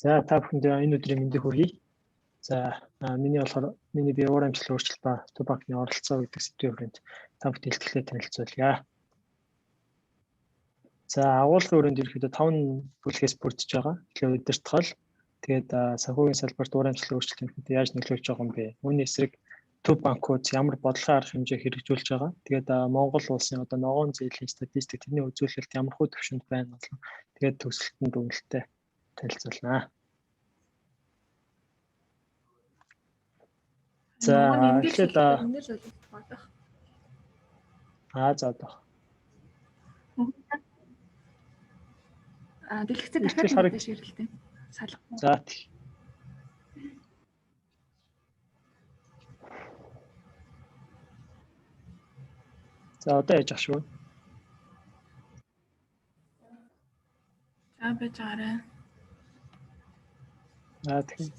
За та бүхэндээ энэ өдрийн мэндийг хүргэе. За миний бие уур амьсгалын өөрчлөлт ба тубакны оролцоо гэдэг сэдвийн хүрээнд та бүхэн илтгэлээ танилцуулъя. За агуулгын өрөөнд ерөөхдөө 5 бүлгээс бүрдэж байгаа. Тэгэхээр удирдах, тэгээд санхүүгийн салбарт уур амьсгалын өөрчлөлт ерөөхдөө яаж нөлөөлж байгаа юм бэ? Үүний эсрэг төв банкуд ямар бодлогын арга хэмжээ хэрэгжүүлж байгаа. Тэгээд Монгол улсын одоо ногоон зээлийн статистик тэрний үзүүлэлт ямар хөө төвшөнд байна болов. Тэгээд төсөлтөнд дүгнэлттэй танилцуулнаа. За эхлээд за дэлгэцээр дахиад мэдээж ширэлтэй. Салах. За одоо яаж ах шүү? За байж байгаарай. Тэгэхээр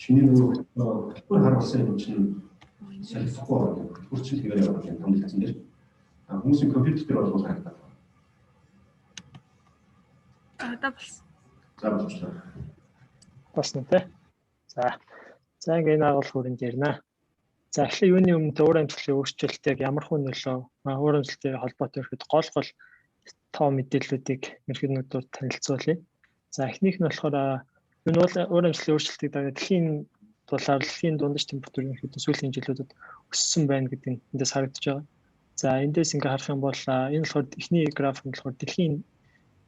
чиний нөгөө харуулсан юм чинь салфахгүй хурцын тэгээд яваад байна томлцсон дээр. Хүмүүсийн компьютер дээр бол харагдаад байна. Одоо болсон. За болчихлоо. Басна тэ. За ингээ энэ агуулгын хүрээнд ярина. За эхлээ юуны өмнө уур амьсгалын өөрчлөлтөд ямар хүн нөлөө уур амьсгалтай холбоотой ихэд гол тоо мэдээллүүдийг ерөнхийдөө танилцуулъя. За эхнийх нь болохоор энэ бол уур амьсгалын өөрчлөлтийг дагаад дэлхийн дундаж температур ерөнхийдөө сүүлийн жилүүдэд өссөн байна гэдэг нь эндээс харагдаж байгаа. За эндээс ингээ харах юм бол энэ болохоор эхний график нь болохоор дэлхийн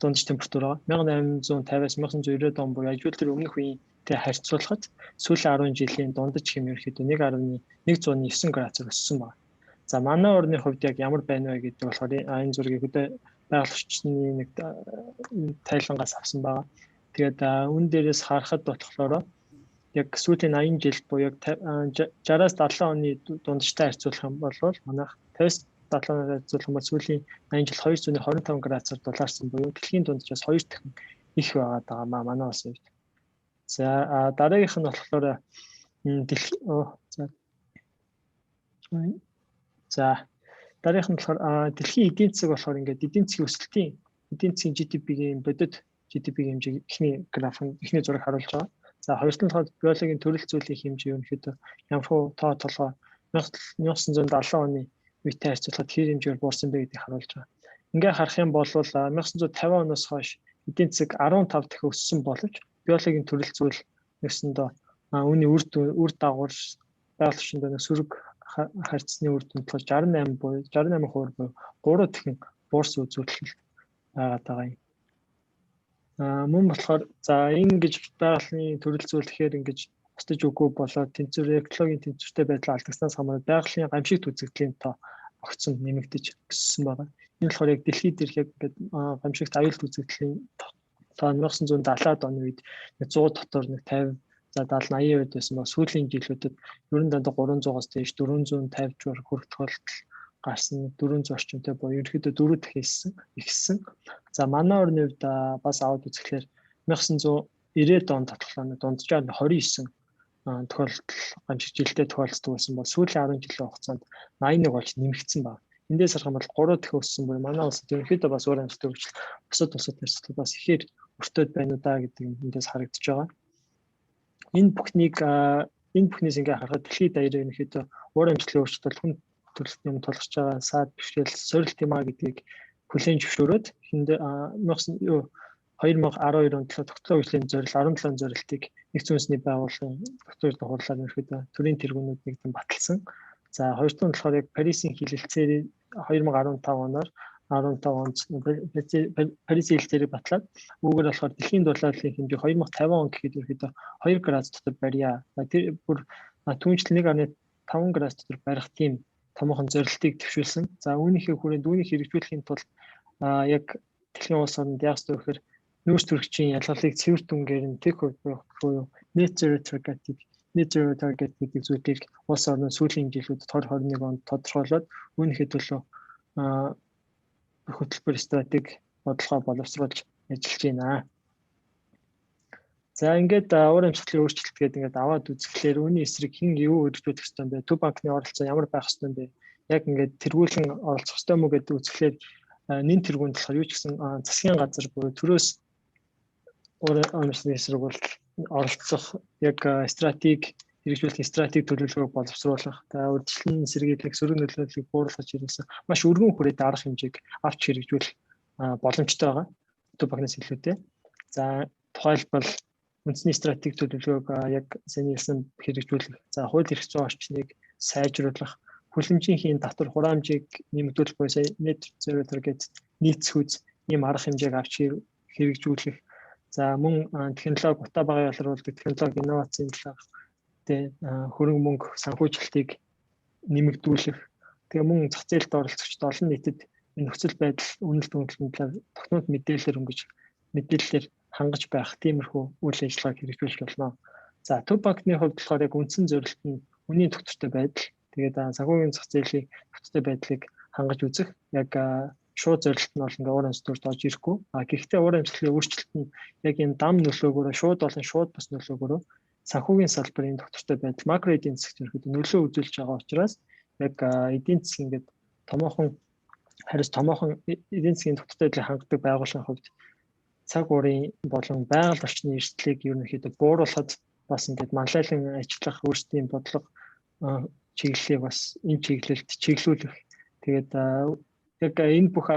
дундаж температур 1850-аас 1990 он буюу аюул төр өмнөх үеийнтэй харьцуулахад сүүлийн 10 жилийн дундаж хэм ерөнхийдөө 1.109 градусаар өссөн байна. За манай орны хувьд яг ямар байна вэ гэдэг болохоор энэ зургийг хөдөө байгаль орчны нэг тайлангаас авсан байна. Тэгээд үн дээрээс харахад болохоор яг сүүлийн 80 жил буюу яг 60-аас 70 оны дундажтай харьцуулах юм бол манайх 50-аас 70 оноор харьцуулах юм бол сүүлийн 80 жил 225 градусаар дулаарсан буюу дэлхийн дунджаас 2 дахин их байгаад байгаа манай улсын хувьд. За дараагийнх нь болохоор дараагийнх нь болохоор дэлхийн эдийн засаг болохоор ингээд эдийн засгийн өсөлтийн эдийн засгийн GDP-ийн бодит GDP-ийн хэмжээг эхний зураг харуулж байгаа. За хоёрт нь болохоор биологийн төрөл зүйлийн хэмжээ ерөнхийдөө ямархуу тоо толгой 1970 оны үетэй харьцуулахад хэр хэмжээгээр буурсан бэ гэдгийг харуулж байгаа. Ингээ харах юм бол 1950 оноос хойш эдийн засаг 15 дахин өссөн боловч биологийн төрөл зүйл нэгсэндээ үүний үр дагавар байгаль орчинд сөрөг харьцны үр дүнд 68% буюу 3 дахин буурсан үзүүлэлт байгаа юм. Мөн болохоор за ингэж байгалийн төрөл зүйл гэхээр ингэж бусдаж үгүй болоод экологийн тэнцвэртэй байдал алдагснаас хамаарат байгалийн гамшигт үзэгдлийн тоо огцон нэмэгдэж өссөн байна. Энэ болохоор яг дэлхийд ирэх яг ингээд гамшигт аюулт үзэгдлийн тоо 1970-аад оны үед 100 дотор 50 за 70 80 үед байсан ба сүүлийн жилүүдэд ерөн дандаа 300-аас дээш 450 жугаар хүрэх тохиолдол гарсан 400 орчимтэй буюу ерөөхдөө 4 дахин ихсэн. За манай орны хувьд бас аваад үзэхлээр 1990 он татгалзааны дунджаар 29 тохиолдол гамшиг жилдээ тохиолддог байсан бол сүүлийн 10 жилийн хугацаанд 81 болж нэмэгдсэн байна. Эндээс харах юм бол 3 дахин өссөн буюу манай улсад ерөөхдөө бас уур амьсгалын өөрчлөлт бусад харьцуулбал бас ихээр өртөөд байна уу да гэдэг нь эндээс харагдаж байгаа. Энэ бүхнээс ингээ харахад дэлхийд даяар ерөөхдөө уур амьсгалын өөрчлөлт хүн төрөлхтний юм тулгарч байгаа саад бэрхшээл сорилт юм а гэдгийг хүлээн зөвшөөрөөд 2012 онд тогтлоо хөгжлийн зорилт 17 зорилтыг нэгдсэн үндэсний байгууллагын тогтвортой хурлаар ерөөхдөө төрийн тэргүүнүүд нэгдэн баталсан. За хоёр дахь нь болохоор яг Парисын хилэлцээр 2015 оноор 15 онд Парисын хилэлцээрийг батлаад үүгээр болохоор дэлхийн дулааллын хэмжээ 2050 он гэхэд ерөөхдөө 2 градус дотор барья. Тэр бүр түүнчлэн 1.5 градус дотор барих тийм томоохон зорилтыг төвшүүлсэн. За үүнийхээ хүрээнд үүнийг хэрэгжүүлэхийн тулд яг дэлхийн улс орнд яах ёстой вэ гэхээр нөөц төрөгчийн ялгалыг цэвэр дүнгээр нь тэг буюу net zero target гэдэг зүйлийг улс орны сүүлийн жилүүдэд 2021 онд тодорхойлоод үүнийхээ төлөө хөтөлбөр стратеги бодлогоо боловсруулж ажиллаж байна. За ингээд уур амьсгалын өөрчлөлт гэдэг ингээд аваад үзэхлээр үүний эсрэг хэн юу хэрэгжүүлэх ёстой юм бэ? Төв банкны оролцоо ямар байх ёстой юм бэ? Яг ингээд тэргүүлэн оролцох ёстой мүү гэдэг үзэхлээр нэн тэргуунд болохоор юу ч гэсэн засгийн газар буюу төрөөс Өөрөөр сургуульд оролцох яг стратеги хэрэгжүүлэх стратеги төлөвлөгөөг боловсруулах, урьдчилан сэргийлэх, сөрөг нөлөөллийг бууруулах хэрэгсэн маш өргөн хүрээтэй арга хэмжээг авч хэрэгжүүлэх боломжтой байгаа. Тубакнаас илүүтэй. За тухайлбал үндэсний стратеги төлөвлөгөөг яг саний хэлсэн хэрэгжүүлэх, за хууль эрх зүйн орчныг сайжруулах, хүлэмжийн татвар хураамжийг нэмэгдүүлэх буюу net zero target нийцхүүц ийм арга хэмжээг авч хэрэгжүүлэх. За мөн технологи утаа багын ялруулдаг технологи инновацийн талаар хөрөнгө мөнгө санхүүжилтийг нэмэгдүүлэх. Тэгээ мөн зах зээлд оролцогчд олон нийтэд энэ нөхцөл байдал үнэлт үнэлтийн талаар тогтмол мэдээлэлээр өнгөж мэдээллээр хангаж байх тиймэрхүү үйл ажиллагааг хэрэгжүүлж болно. За төв банкны хувьд болохоор яг үндсэн зорилт нь үнийн тогтвортой байдал. Тэгээд санхүүгийн зах зээлийн тогтвортой байдлыг хангаж үзэх. Яг шууд зорилт нь бол ингээ уур амьсгалд орж ирэхгүй. Гэхдээ уур амьсгалын өөрчлөлт нь яг энэ дам нөлөөгөөрөө шууд болон шууд бус нөлөөгөөрөө санхүүгийн салбарын тогтвортой байдал макро эдийн засагт ирэхэд нөлөө үзүүлж байгаа учраас яг эдийн засгийн ингээд томоохон эдийн засгийн тогтвортой байдлыг хангадаг байгууллагын хувьд цаг уурын болон байгаль орчны эрсдлийг ерөнхийдөө бууруулахад бас ингээд манлайлан ажиллах өөрсдийн бодлого чиглэлийг бас энэ чиглэлд чиглүүлэх. Тэгээд яг энэ бүх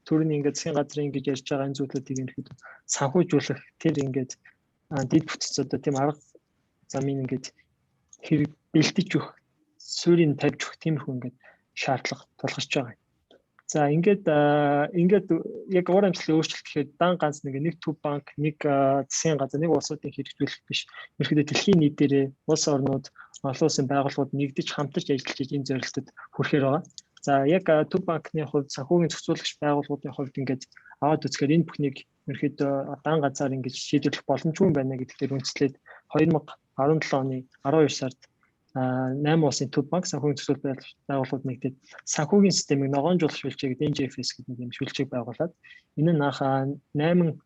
төрний ингээд засгийн газрын ингэж ярьж байгаа энэ зүйлүүдийг ерөнхийдөө санхүүжүүлэх тэр ингээд дэд бүтц одоо тийм арга замын ингээд хэрэг бэлдэж өгөх, суурийг тавьж өгөх тиймэрхүү ингээд шаардлага тулгарч байгаа. За ингээд яг уур амьсгалын өөрчлөлт гэхэд дан ганц нэг төв банк, нэг засгийн газар, нэг улсуудын хэрэгжүүлэх биш. Ерөнхийдөө дэлхийн нийтээрээ улс орнууд, олон улсын байгууллагууд нэгдэж хамтарч ажиллаж энэ зорилтод хүрэхээр байгаа. За яг төв банкны хувьд санхүүгийн зохицуулагч байгууллагуудын хувьд ингээд аваад үзэхээр энэ бүхнийг ерөнхийдөө дан ганцаар ингэж шийдвэрлэх боломжгүй байна гэдэгтэр үндэслээд 2017 оны 12 сард 8 улсын төв банк санхүүгийн зохицуулалт байгууллагууд нэгдээд санхүүгийн системийг ногоонжуулах шүлжээг NGFS гэдэг юм шүлжээг байгуулад энэ нь анх 8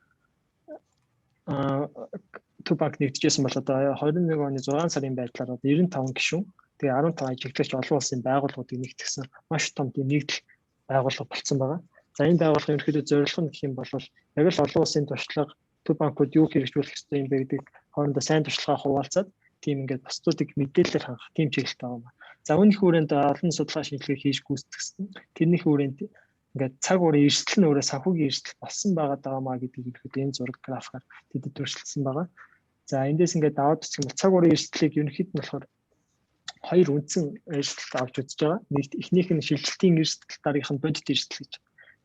төв банк нэгдэжсэн бол одоо 21 оны 6 сарын байдлаар одоо 95 гишүүн тэгээ 15 ажиглагч олон улсын байгууллагуудыг нэгтгэсэн маш том нэгдэл байгууллага болцсон байгаа. За энэ байгууллагын ерөнхийдөө зорилго нь гэх юм бол яг л олон улсын туршлага төв банкуд юу хэрэгжүүлэх ёстой юм бэ гэдэг хоорондоо сайн туршлагаа хуваалцаад тийм ингээд бусдуудыг мэдээлэлээр хангах тийм чиглэлтэй байгаа юм. За үүнийх хүрээнд олон судалгаа шинжилгээ хийж гүйцэтгэсэн. Тэрнийх хүрээнд ингээд цаг уурын эрсдэл нь өөрөө санхүүгийн эрсдэл болсон байгаа маа гэдгийг ихэд энэ зураг графикаар тэдэд төршлсөн байгаа. За эндээс ингээд даваад үзэх юм бол цаг уурын эрсдлийг ерөнхийд нь болохоор хоёр үндсэн эрсдэл авч үзэж байгаа. Нэг эхнийх нь шилжилтийн эрсдэл, дараагийнх нь бодит эрсдэл гэж.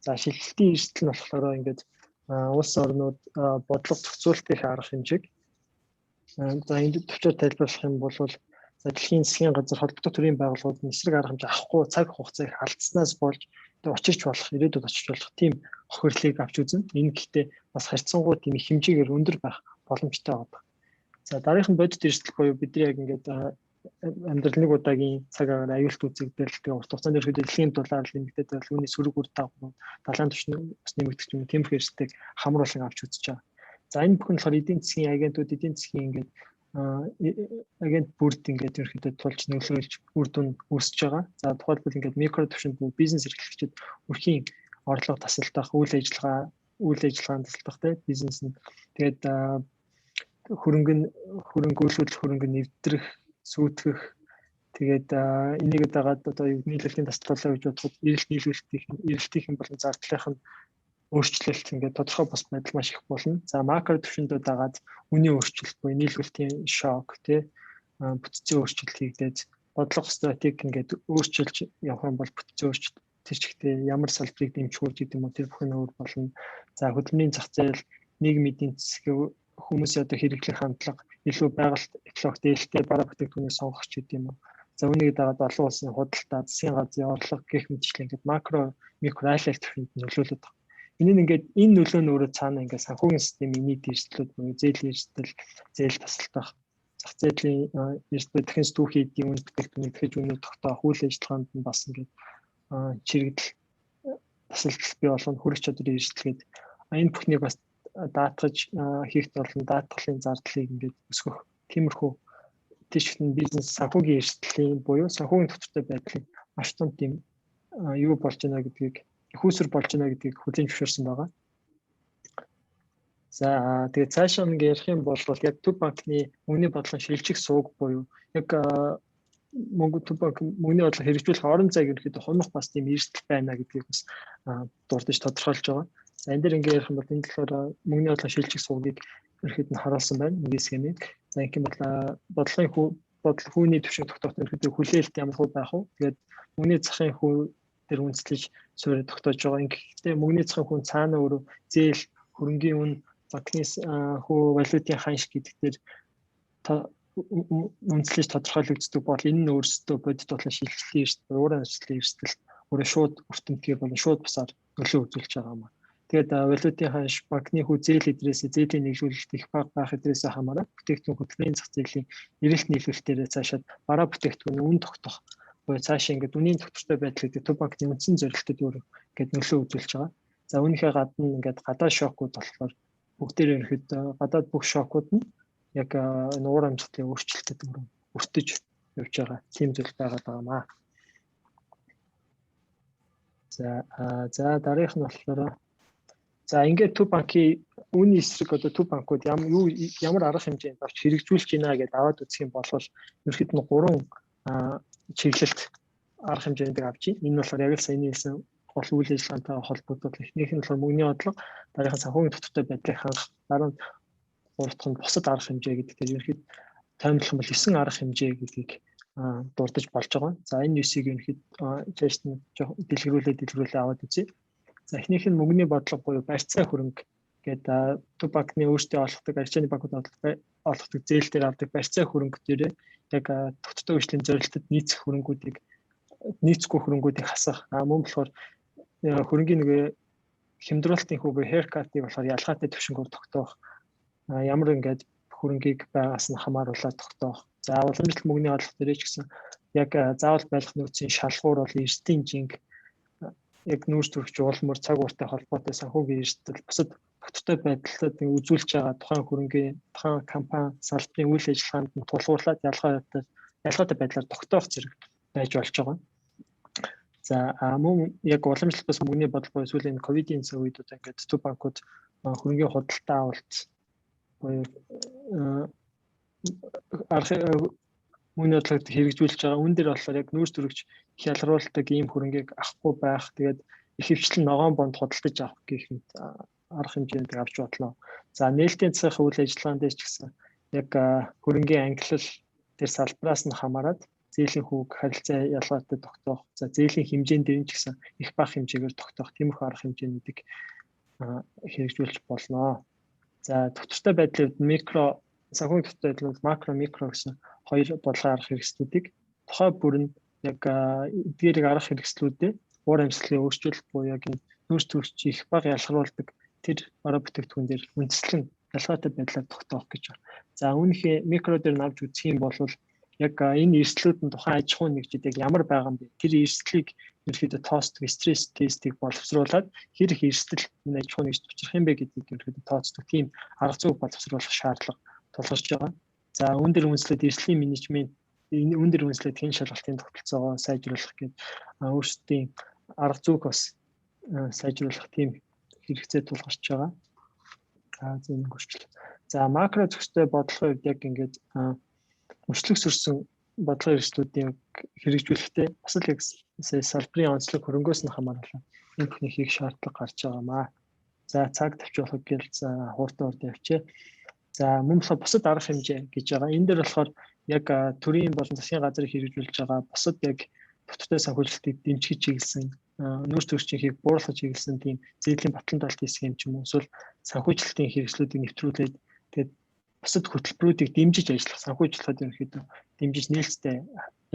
За шилжилтийн эрсдэл нь болохоор ингээд улс орнууд бодлого зохицуулалтын арга хэмжээг за энд төвчээр тайлбарлах юм бол за дэлхийн засгийн газар холбогдох төрлийн байгууллагууд эсрэг арга хэмжээ авахгүй цаг хугацааг алдснаас болж учирч болох, ирээдүйд очирч болох тийм хохирлыг авч үзэн. Энэ гэхдээ бас харьцангуй тийм их хэмжээгээр өндөр байх боломжтой байгаа. За дараагийнх нь бодит эрсдэл буюу бидний яг ингээд амьдрал нэг удаагийн цагаар аюулт үзэгдэл тэгээ урт хугацаанд ерөөхдөө дэлхийн дулаар нэмэгдээд байвал үүний сөрөг үр дагавар далайн түвшин бас нэмэгдэх юм тиймэрхүү эрсдлийг хамруулан авч үзэж байгаа. За энэ бүхэн болохоор эдийн засгийн агентууд эдийн засгийн ингээд агент бүрд ингээд ерөөхдөө тулж нөлөөлж үр дүн үүсэж байгаа. За тухайлбал ингээд микро түвшинд бизнес эрхлэгчид өрхийн орлого тасалдах, үйл ажиллагаанд тасалдах бизнес нь тэгээд хөрөнгөлүүлэх, хөрөнгө нэвтрэх, сүйтгэх тэгээд энийг дагаад одоо нийлүүлэлтийн тасалбарлаа гэж бодоход эрэлтийнхэн болон зардлынх нь өөрчлөлт ингээд тодорхой бус байдал маш их болно. За макро түвшиндөө дагаад үнийн өөрчлөлт буюу нийлүүлэлтийн шок бүтцийн өөрчлөлт хийгдээд бодлого стратеги ингээд өөрчилж явах юм бол бүтцийн өөрчлөлт тэр чигтээ ямар салбарыг дэмжих гэдэг юм уу тэр бүхэн өөр болно. За хөдөлмөрийн зах зээл, нийгмийн эдийн засгийн хүмүүсийн одоо хэрэглэх хандлага, илүү байгальд экологи дээлтэй бараа бүтээгдэхүүнийг сонгох ч гэдэг юм уу. За үүнийг дагаад олон улсын худалдаа, засгийн газрын орлого гэх мэтчлэн ингээд макро, микро айл түвшинд нөлөөлөд байгаа. Энэ нөлөө нь өөрөө цаана ингээд санхүүгийн системийн нийт эрсдлүүд буюу зээлийн эрсдэл, зээл тасалдах, зах зээлийн эрсдэл, дахин сэтгүүхийн эдийн үнд бүтээгдэхүүнийг дахиж үнээр тогтоох үйл ажиллагаанд нь бас ингээд чирэгдэл тасалдал бий болгоно хүрэх чадрын эрсдэлгээд энэ бүхнийг бас даатгаж хийх болон даатгалын зардлыг ингээд өсгөх тиймэрхүү тийшхэн бизнес санхүүгийн эрсдлийн буюу санхүүгийн тогтвортой байдлын маш том тийм юу болж байна гэдгийг их усэр болж байна гэдгийг хүлээн зөвшөөрсөн байгаа. За тэгээд цаашаа нэг ярих юм бол яг төв банкны мөнгөний бодлогын шилжих сууг буюу яг төв банк мөнгөний бодлого хэрэгжүүлэх орон зайг ерөөхдөө хунах бас тийм эрсдэл байна гэдгийг бас дурдж тодорхойлж байгаа. За энэ дээр ингээд ярих юм бол энэ болохоор мөнгөний бодлогын шилжих суугийг ерөөхдөө харуулсан байна. Нэг хэсгэмийг. За ингэх юм бол бодлого хүүний төвшин тогтооход ерөөхдөө хүлээлт ямар хөө байх вэ? Тэгээд мөнгөний захын хүү дээр үндэслэж суурь тогтоож байгаа. Гэхдээ мөнгөний захын хүн цаана өөрөө зээл хөрөнгийн үн банкны хүү валютын ханш гэдэг дээр үндэслэж тодорхойлогддог бол энэ нь өөрсдөө бодит бодлогын шилжлийн эрсдэл, уурын ажлын эрсдэл өөрөө шууд өртөмтгий болон шууд бусаар нөлөө үзүүлж байгаа юм. Тэгээд валютын ханш банкны хүү зээл эдрээс зээлийн нийлүүлэлт их бага байх эдрээс хамааран бүтээгдэхүүн хөтөлбөрийн зах зээлийн эрэлт нийлүүлэлтээр цаашаад бараа бүтээгдэхүүний үн тогтоох буюу цаашаа ингээд үнийн тогтвортой байдал гэдэг төв банкны үндсэн зорилтод өөр ингээд нөлөө үзүүлж байгаа. За үүнийхээ гадна ингээд гадаад шокууд болохоор бүгдээр ерөөхдөө гадаад бүх шокууд нь яг энэ уур амьсгалын өөрчлөлтөд өртөж явж байгаа тийм зүйл байгаад байгаамаа. За дараагийнх нь болохоор за ингээд төв банкны үүний эсрэг одоо төв банкуд ямар арга хэмжээнд авч хэрэгжүүлж байна гэдээ аваад үзэх юм бол ерөөхдөө нь 3 чиглэлт арга хэмжээнд авч байна. Энэ болохоор яг л саяны хэлсэн гол үйл ажиллагаатай холбоотой. Эхнийх нь болохоор мөнгөний бодлого, дараагийнх нь санхүүгийн тогтвортой байдлыг хангах, дараа нь гуравдах нь бусад арга хэмжээ гэдэг. Тэгэхээр ерөөхдөө таймлах юм бол 9 арга хэмжээ гэдгийг дурдж болж байгаа. За энэ 9-ийг ерөөхдөө цааш нь дэлгэрүүлээ аваад үзье. За эхнийх нь мөнгөний бодлого буюу барьцаа хөрөнгө гэдэг төв банкны өөртөө олгодог, арчааны банкуд олгодог зээл дээр авдаг барьцаа хөрөнгө дээр яг тогтвортой үйлчлэлийн зорилтод нийцэхгүй хөрөнгүүдийг хасах. Мөн болохоор хөрөнгийн нэг хямдруулалтын хүүгээ haircut-ыг болохоор ялгаатай төвшнгөөр тогтоох. Ямар ингээд хөрөнгийг байгаас нь хамааруулаад тогтоох. За уламжлалт мөнгөний бодлого дээр ч гэсэн яг заавал байлгах нөөцийн шалгуур бол эрсдийн жинг яг нүүрс төрөгч уулмөр цаг ууртай холбоотой санхүүгийн эрсдэл бусад тогтвортой байдлаар үзүүлж байгаа тухайн хөрөнгийн тухайн компани салбарын үйл ажиллагаанд нь тулгуурлаад ялгаатай байдлаар тогтоох зэрэг байж болж байгаа. За мөн яг уламжлалт бас мөнгөний бодлого сүүлийн ковидын үед одоо ингээд төв банкуд хөрөнгийн худалдаа авалт буюу мөнгөний бодлогод хэрэгжүүлж байгаа. Үүн дээр болохоор яг нүүрс төрөгч их ялгаруулдаг ийм хөрөнгийг авахгүй байх. Тэгээд их хвчлэн ногоон бонд худалдаж авах гэх мэт арга хэмжээнд авч бодлоо. За нээлтийн засгийн үйл ажиллагаанд ч гэсэн яг хөрөнгийн ангиллал дээр салбараас нь хамаарат зээлийн хүүг харилцаа ялгаатай тогтоох. За зээлийн хэмжээнд дээр ч гэсэн их бага хэмжээгээр тогтоох тиймэрхүү арга хэмжээнүүдийг хэрэгжүүлж болно. За тогтвортой байдлын микро санхүүгийн тогтвортой байдал бол макро микро гэсэн хоёр бодлогын арга хэрэгслүүдийг тухай бүр нь яг эдгээрийг арга хэрэгслүүдэд уур амьсгалын өөрчлөлт буюу яг нүүрс төрөгч их бага ялгаруулдаг тэр бараа бүтээгдэхүүн дээр үндэслэн ялгаатай байдлаар тогтоох гэж байна. За үүнийхээ микро дээр навж үзэх юм бол яг энэ эрсдлүүд нь тухайн аж ахуйн нэгжид яг ямар байгаа юм бэ? Тэр эрсдлийг ерөөхдөө тоцдог стресс тестийг боловсруулад хэр их эрсдэл энэ аж ахуйн нэгжид учрах юм бэ гэдгийг ерөөхдөө тооцдог тийм арга зүйг боловсруулах шаардлага тулгарч байгаа. За үүн дээр үндэслээд эрсдлийн менежмент үүн дээр үндэслээд хэн шалгалтын тогтолцоогоо сайжруулах гэдэг өөрсдийн арга зүйг бас сайжруулах тийм хэрэгцээ тулгарч байгаа. За энэ хурцлаа. За макро зохистой бодлогын үед яг ингээд өршлөгсөрсөн бодлогын эрсдлүүдийн хэрэгжүүлэхдээ бас л яг салбарын онцлог хөрөнгөөс нь хамааралаа энэ бүхний хийх шаардлага гарч байгаамаа. За цаг тавьчихлах гэл хууртан явчээ. За мөн болохоор бусад арга хэмжээ гэж байгаа. Энэ дээр болохоор яг төрийн болон засгийн газрыг хэрэгжүүлж байгаа бусад яг дотоодын санхүүжилтийг дэмжиж чиглэсэн нүүрс төрөгчийг бууруулах чиглэсэн тийм зээлийн батламжуулалт схем ч юм уу эсвэл санхүүжилтийн хэрэгслүүдийг нэвтрүүлээд тэгээд бусад хөтөлбөрүүдийг дэмжиж ажиллах санхүүжилтад ерөнхийдөө дэмжиж нээлттэй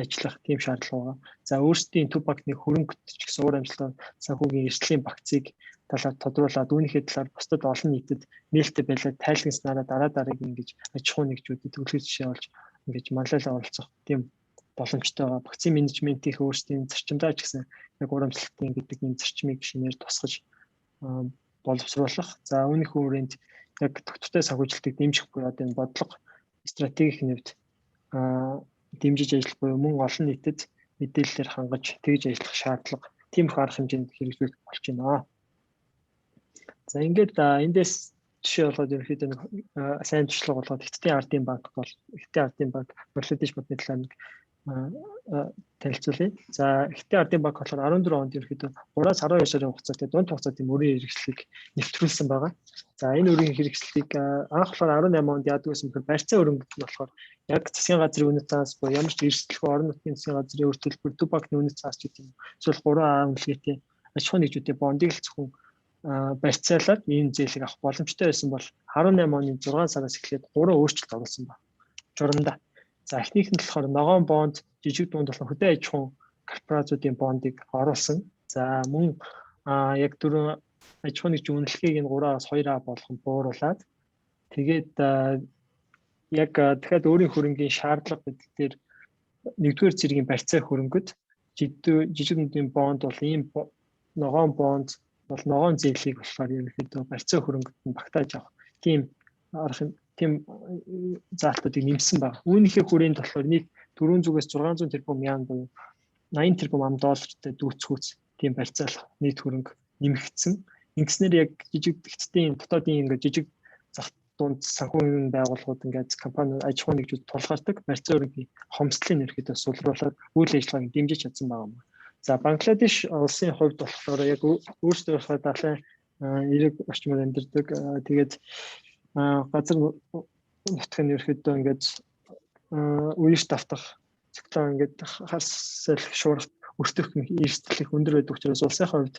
ажиллах тийм шаардлага байгаа. За өөрсдийн төв банкны хөрөнгөт ч гэсэн уур амьсгалын санхүүгийн эрсдлийн багцыг талаар тодруулаад үүнийхээ талаар бусдад олон нийтэд нээлттэй байлаад тайлгнаснараа дараагийн ингэж аж ахуйн нэгжүүдэд төлөв жишээ болж ингэж манлайлал оролцох тийм боломжтой байгаа. Багцын менежментийн өөрсдийн зарчимдаа ч гэсэн яг уур амьсгалын гэдэг энэ зарчмыг шинээр тусгаж боловсруулах. За үүнийхээ хүрээнд яг тогтвортой санхүүжилтийг дэмжих буюу одоо энэ бодлого стратегийн нэвд дэмжиж ажиллах буюу мөн олон нийтэд мэдээллээр хангаж тэгж ажиллах шаардлага тийм их арга хэмжээнд хэрэгжүүлэх болж байна. За ингээд эндээс жишээ болоод ерөөхдөө нэг сайн туршлага болоод Хятадын ардын банк бол Хятадын ардын банк Бангладеш банкны талаар нэг танилцуулъя. За Хятадын ардын банк болохоор 14 онд ерөөхдөө 3-аас 12 сарын хугацаатай дунд хугацаанд тийм өрийн хэрэгслийг нэвтрүүлсэн байгаа. За энэ өрийн хэрэгслийг анх болохоор 18 онд яадаг гэсэн бохор барьцаа өрөнгө нь болохоор яг засгийн газрын үнэт цаас буюу ямар ч эрсдэлгүй орон нутгийн засгийн газрын үр төлбөр төв банкны үнэт цаас ч гэдэг юм. Эсвэл 3А үнэлгээтэй аж ахуйн нэгжүүдийн бондыг л зөвхөн барьцаалаад ийм зээлийг авах боломжтой байсан бол 18 оны 6 сараас эхлээд 3 өөрчлөлт оруулсан байна. Журамдаа. За эхнийх нь болохоор ногоон бонд, жижиг дунд болох хөдөө аж ахуйн корпорациудын бондыг оруулсан. За мөн яг 4 аж ахуйн нэгжийн үнэлгээг нь 3-аас 2А болгон бууруулад тэгээд яг дахиад өөрийн хөрөнгийн шаардлага гэдгээр нэгдүгээр зэргийн барьцаа хөрөнгөд жижиг дундын бонд бол ийм ногоон бонд бол ногоон зээлийг болохоор ерөнхийдөө барьцаа хөрөнгөд нь багтааж авах тийм заалтуудыг нэмсэн байна. Үүнийхээ хүрээнд болохоор нийт 400-аас 600 тэрбум яан буюу 80 тэрбум ам доллартай дүүцхүүц тийм барьцаалах нийт хөрөнгө нэмэгдсэн. Ингэснээр яг жижиг Хятадын дотоодын ингээд жижиг зах дунд санхүүгийн байгууллагууд ингээд компани аж ахуйн нэгжүүд тулгардаг барьцаа хөрөнгийн хомсдлын ерөнхийдөө сулруулад үйл ажиллагааг дэмжиж чадсан байна. За Бангладеш улсын хувьд болохоор яг өөрсдөө болохоор далайн эрэг орчмоор амьдардаг. Тэгээд газар нутгийн ерөөхдөө ингээд үеэрт автах циклон ингээд хас салхи шуурх өртөх эрсдэл их өндөр байдаг учраас улсын хувьд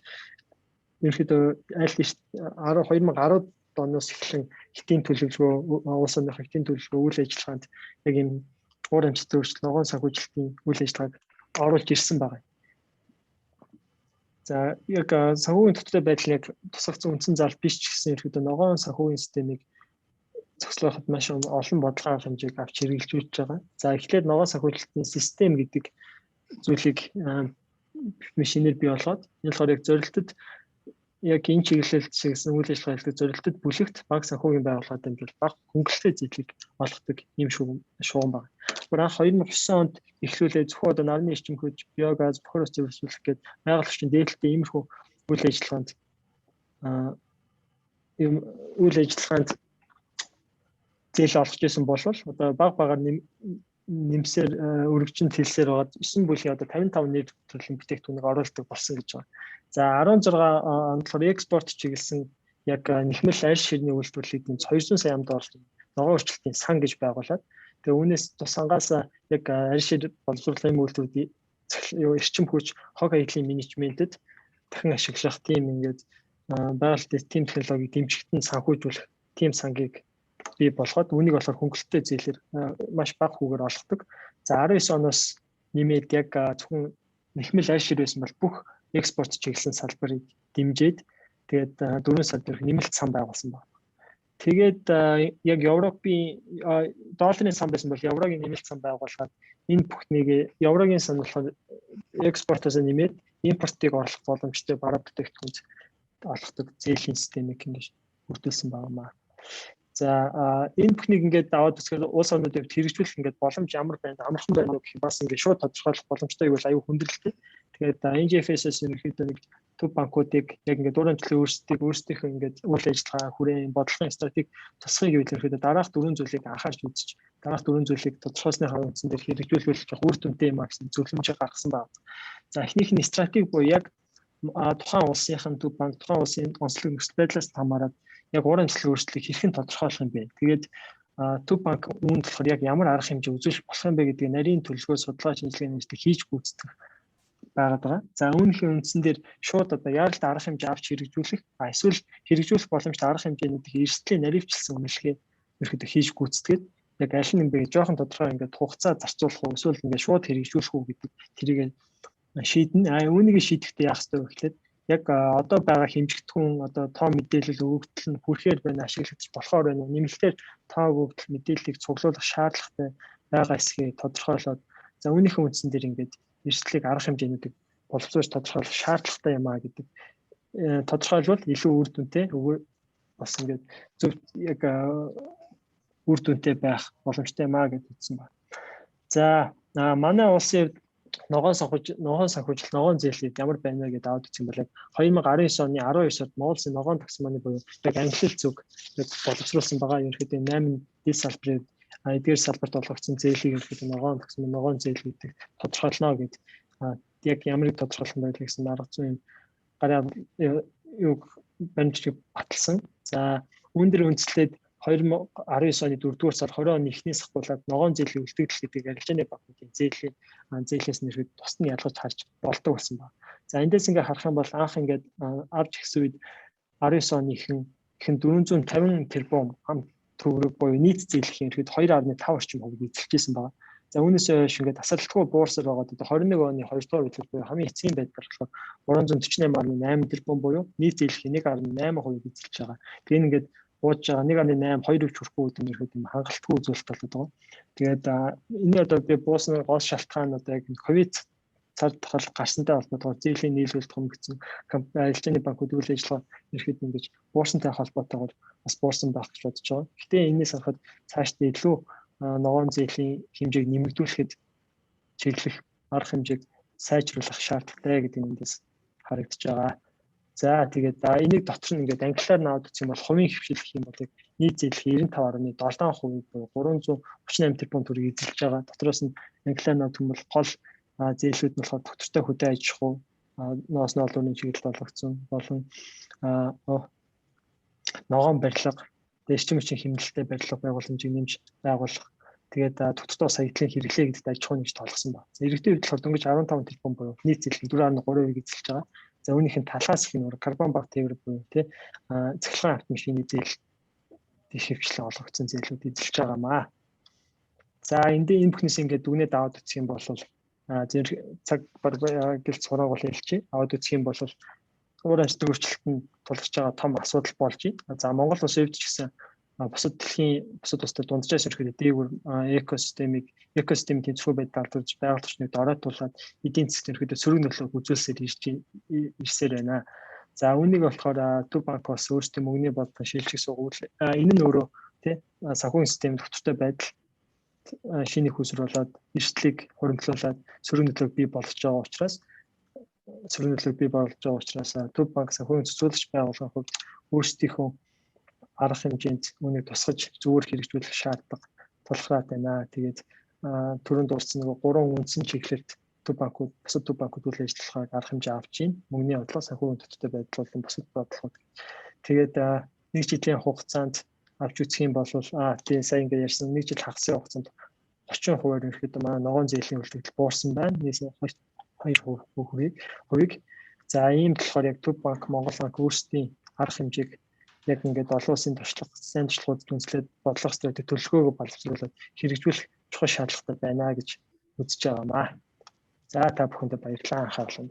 ерөөхдөө аль 2010 оноос эхлэн хэтийн төлөвлөгөө улс орныхоо хэтийн төлөвлөгөө үйл ажиллагаанд яг ийм уур амьсгалын өөрчлөлт ногоон санхүүжилтийн үйл ажиллагааг оруулж ирсэн байна. За яг санхүүгийн төстэй байдал яг тусгацсан үндсэн зал биш ч гэсэн ерөөхдөө ногоон санхүүгийн системийг зохицуулахад маш олон бодлого хэмжээг авч хэрэгжүүлж байгаа. За эхлээд ногоон санхүүжилтийн систем гэдэг зүйлийг машинээр бий болгоод энэ болохоор яг зорилтод яг энэ чиглэлд гэсэн үйл ажиллагаа хийх зорилтод бүлэгт банк санхүүгийн байгууллагад амжилт бага хөнгөлөлтэй зэдлэг олгодог юм шугам байна. Анх 2009 онд эхлүүлээ зөвхөн одоо нарны эрчим хүч, биогаз, бохор ус зөвлөх гээд байгаль орчин дээдлэлтэй иймэрхүү үйл ажиллагаанд зээл олгож байсан бол одоо багаар нэмсээр өргөжинд хэлсээр байгаа 9 бүлгийн одоо 55 нэр төрлийн бүтээгдэхүүнийг оруулдаг болсон гэж байна. За 16 онд болохоор экспорт чиглэсэн яг нэхмэл арьс ширний үйлдвэрлэлийг 200 сая долларын ногоон өрчлөлтийн сан гэж байгуулад тэгээ үүнээс тус ангаас яг арьс шир боловсруулалтын үйлдвэрүүдийн эрчим хүч, хог аяллаа менежментэд дахин ашиглах тийм ингээд байгальтай тийм технологиг дэмжигдэн санхүүжүүлэх тийм сангийг бий болгоод үүнийг болохоор хөнгөлөлттэй зээлээр маш бага хүүгээр олгодог. За 19 оноос нэмээд яг зөвхөн нэхмэл арьс шир байсан бол бүх экспорт чиглэсэн салбарыг дэмжиж тэгээд 4 сар дээрх нэмэлт сан байгуулсан байна. Тэгээд яг Европын долларын сан байсан бол еврогийн нэмэлт сан байгуулгаад энэ бүхнийг еврогийн сан болохоор экспортоос нэмээд импортыг орлох боломжтой бараа бүтээгдэхүүнд олгодог зээлийн системийг ингэж бүрдүүлсэн байна. За энэ бүхнийг ингээд даваад үзэхээр улс орнуудад хэрэгжүүлэх ингээд боломж ямар байна, амархан байна уу гэх бас ингээд шууд тодорхойлох боломжтой гэвэл аюу хүндрэлтэй. Тэгээд NGFS-ээс ерөнхийдөө нэг төв банкуудыг яг ингээд дур амжилтын өөрсдийнхөө ингээд үйл ажиллагаа хүрээн бодлогын стратеги тусахыг гэвэл ерөнхийдөө дараах 4 зүйлийг анхаарч үзэж дараах 4 зүйлийг тодорхойлсныхаа үндсэн дээр хэрэгжүүлэх урт үнэтэй юм гэсэн зөвлөмж гаргасан байна. За эхнийх нь стратеги буюу яг тухайн улсынхын төв банк тухайн улсын онцлог нөхцөл байдлаас хамаарат яг уур амьсгалын өөрчлөлтийг хэрхэн тодорхойлох юм бэ? Тэгээд төв банк үүнд болохоор яг ямар арга хэмжээ үзүүлэх болох юм бэ гэдгийг нарийн төлөвлөгөө судалгаа шинжилгээний нэртэй хийж гүйцэтгэх байгаа. За үүнийхээ үндсэн дээр шууд одоо яаралтай арга хэмжээ авч хэрэгжүүлэх, эсвэл хэрэгжүүлэх боломжтой арга хэмжээнүүдийг эрсдлийн наривчлсан үнэлгээ ерөөдөө хийж гүйцэтгээд яг аль нь юм бэ жоохон тодорхой ингээд хугацаа зарцуулах уу, эсвэл ингээд шууд хэрэгжүүлэх үү гэдэг тэрийг шийднэ. Үүнийг шийдэхдээ яах ёстой вэ гэхлээр яг одоо байгаа хэмжигдэхүүн одоо тоо мэдээлэл өгөгдөл нь хүрэхээр байна, ашиглагдаж болохоор байна. Нэмэлтээр тоо өгөгдөл мэдээллийг цуглуулах шаардлагатай байгаа эсэхийг тодорхойлоод за үүнийхээ үндсэн дээр ингээд эрсдлийг арга хэмжээнүүдийг боловсруулж тодорхойлох шаардлагатай юм а гэдэг тодорхойлвол илүү үр дүнтэй бас ингээд зөв яг үр дүнтэй байх боломжтой юм а гэж үзсэн байна. За манай улсын ногоон санхүүжилт, ногоон зээлүүд ямар байна вэ гэдээ аваад үзэх юм бол яг 2019 оны 12 сард Монгол Улсын ногоон таксономи буюу яг англи зүг яг боловсруулсан байгаа. Ерөнхийдөө 8 дэс салбарын эдгээр салбарт олгогдсон зээлийг ерөнхийдөө ногоон таксономи, ногоон зээл гэдэг тодорхойлно гэдэг. Яг ямарыг тодорхойлсон байл гэсэн арга зүйн гарын юу баримтчиг баталсан. За үүнээр үндэслээд 2019 оны 4-р сар 20 оны эхнээс ахгуулаад ногоон зээлийн үлдэгдэл гэдэг арилжааны банкуудын зээлээс нэрхэд тусны ялгаж харж болдог болсон байна. За эндээс ингээ харах юм бол анх ингээд авч ихсэн үед 19 оны ихэнх 450 тэрбум хамт төгрөг буюу нийт зээлийн ихэд 2.5 орчим хувийг эзэлжсэн байна. За үүнээс хойш ингээд тасралтгүй буурсаар байгаа. Одоо 21 оны 2 дугаар үлгэр буюу хамгийн эцсийн байдлаар болохоор 348.8 тэрбум буюу нийт зээлийн 1.8 хувийг эзэлж байгаа. Тэгээ ингээд бууж байгаа 1.8 2 хүрхгүй үдэн ирэхэд юм хангалтгүй үзүүлэлт болоод байгаа. Тэгээд энэ одоо би буусны гол шалтгаан одоо яг ковид цар тахал гарсантай холбоотойгоор зээлийн нийлүүлэлт хөнгөцсөн арилжааны банкуд үйл ажиллагаа ирэхэд ингэж буурсантай холбоотойгоор бас буурсан байх гэж бодож байгаа. Гэтэ энэс харахад цаашдаа илүү ногоон зээлийн хэмжээг нэмэгдүүлэхэд чиглэх арга хэмжээг сайжруулах шаардлагатай гэдэг эндээс харагдаж байгаа. За тэгээд энийг дотор нь ингээд англиар наваад үзэх юм бол хувийн хөвшилх юм бол нийт зээлийн 95.7% буюу 338 тэрбум төгрөгийг эзэлж байгаа. Дотроос нь англиар наваад юм бол гол зээлүүд нь болохоор доктортой хөдөө аж ахуй, ноосны олонны чиглэлд олгогдсон болон ногоон барилга, эрчим хүчний хэмнэлттэй барилга байгууламжийг нэмж байгуулах. Тэгээд доктортой саятлын хэрэглээ гэдэгт аж ахуйн нэгж тоолгосон байна. За иргэдийн хувьд болохоор дөнгөж 15 тэрбум буюу нийт зээлийн 4.3%-ийг эзэлж байгаа. За үүнийх нь талаас их нь карбон баг тээвэр буюу цахилгаан автомашины зээл дэвшивчлэн олгогдсон зээлүүд эзэлж байгаамаа. За энэ бүхнээс ингээд дүгнээд аваад үзэх юм бол цаг гэлц сургууль хэлчих. Аваад үзэх юм бол уур амьсгалын өөрчлөлтөнд тулгарч байгаа том асуудал болж байна. За Монгол улс өвдөж гисэн бусад дэлхийн бусад улсад дунджаас ирэхэд дээгүүр экосистемийн тэнцвэргүй байдал алдуулж байгаль орчныг дороотуулаад эдийн засгт ирэхэд сөрөг нөлөөг үзүүлсээр ирсээр байна. За үүнийг болохоор Төв банк бас өөрсдийн мөнгөний бодлого шилжих сургууль энэ нь өөрөө санхүүгийн системд доктортой байдал шинэ хүсрүүлээд эрсдлийг хуримтлуулад сөрөг нөлөөг бий болгож байгаа учраас Төв банк санхүүгийн цэцүүлэгч байгууллагын хувьд өөрсдийнхөө арга хэмжээнд үүнийг тусгаж зөвөр хэрэгжүүлэх шаардлага тулгараад байна. Тэгээд түрүүнд дурдсан нэг 3 үндсэн чиглэлд бусад төв банкуд үйл ажиллагааг арга хэмжээ авч байна. Мөнгөний бодлого, санхүүгийн доктортой байдал болон бусад бодлогод. Тэгээд нэг жилийн хугацаанд авч үзэх юм бол тийм сайн ингээд ярьсан нэг жил хагасны хугацаанд 30% ерөнхийдөө манай ногоон зээлийн үлдэгдэл буурсан байна. Нийт 2%. За ийм болохоор яг Төв банк, Монгол банк өөрсдийн арга хэмжээг яг ингээд олон улсын туршлага, сайн туршлагууд үндэслээд бодлого стратеги төлөвлөгөөгөө боловсруулаад хэрэгжүүлэх чухал шаардлагатай байна гэж үзэж байгаамаа. За та бүхэндээ баярлалаа анхаарлаа.